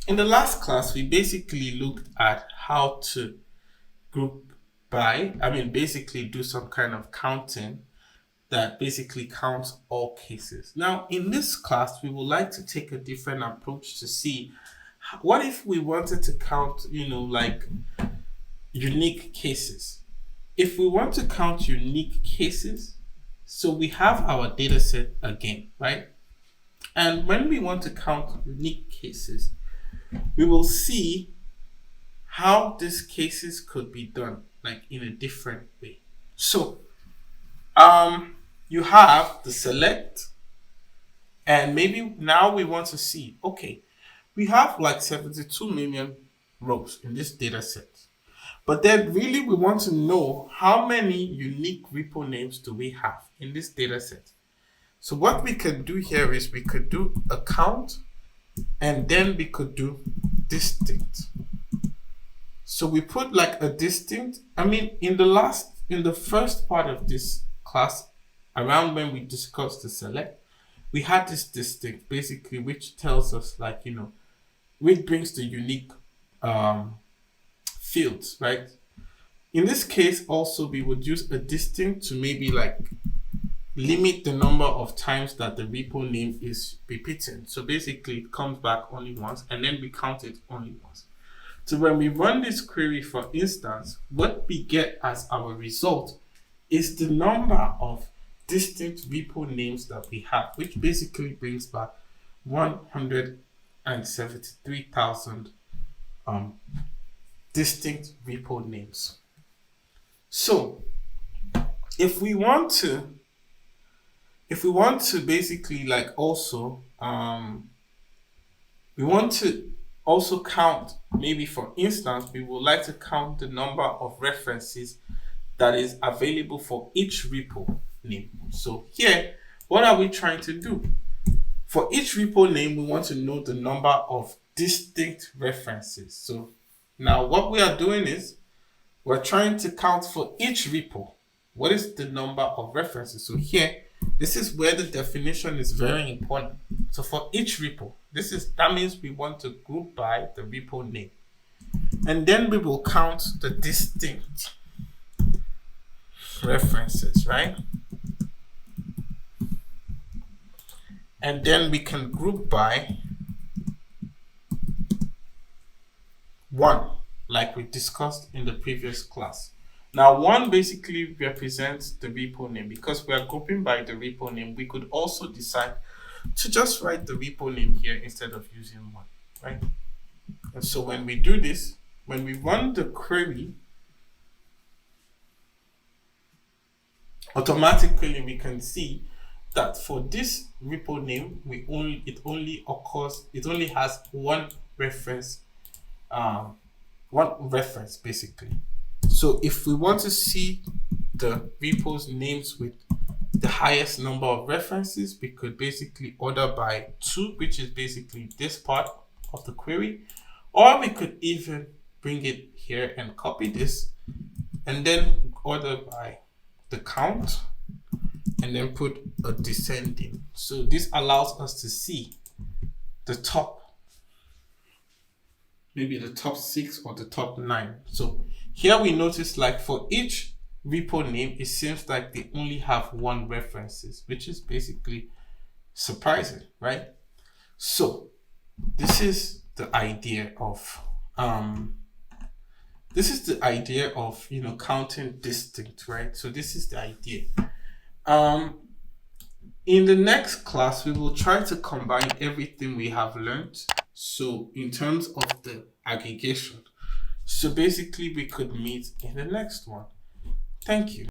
In the last class, we basically looked at how to group by, basically do some kind of counting that basically counts all cases. Now, in this class, we would like to take a different approach to see what if we wanted to count, like unique cases. If we want to count unique cases, so we have our data set again, right? And when we want to count unique cases, we will see how these cases could be done, like in a different way. So, you have the select, and maybe now we want to see, okay, we have like 72 million rows in this data set. But then really we want to know how many unique repo names do we have in this data set. So what we can do here is we could do a count, and then we could do distinct. So we put like a distinct, in the first part of this class, around when we discussed the select, we had this distinct basically, which tells us which brings the unique fields, right? In this case also, we would use a distinct to maybe like limit the number of times that the repo name is repeating. So basically it comes back only once, and then we count it only once. So when we run this query, for instance, what we get as our result is the number of distinct repo names that we have, which basically brings back 173,000 distinct repo names. So if we want to basically like also we want to also count, maybe for instance, we would like to count the number of references that is available for each repo name. So here, what are we trying to do? For each repo name, we want to know the number of distinct references. So now what we are doing is we're trying to count for each repo. What is the number of references? So here, this is where the definition is very important. So for each repo, that means we want to group by the repo name. And then we will count the distinct references, right? And then we can group by 1, like we discussed in the previous class. Now 1 basically represents the repo name. Because we are grouping by the repo name, we could also decide to just write the repo name here instead of using 1, right? And so when we do this, when we run the query, automatically we can see that for this repo name, it only has one reference basically. So if we want to see the repo's names with the highest number of references, we could basically order by 2, which is basically this part of the query, or we could even bring it here and copy this and then order by the count and then put a descending. So this allows us to see the top, maybe the top 6 or the top 9. So here we notice like for each repo name, it seems like they only have 1 references, which is basically surprising, right? So this is the idea of counting distinct, right? So this is the idea. In the next class, we will try to combine everything we have learned. So in terms of the aggregation, so basically we could meet in the next one. Thank you.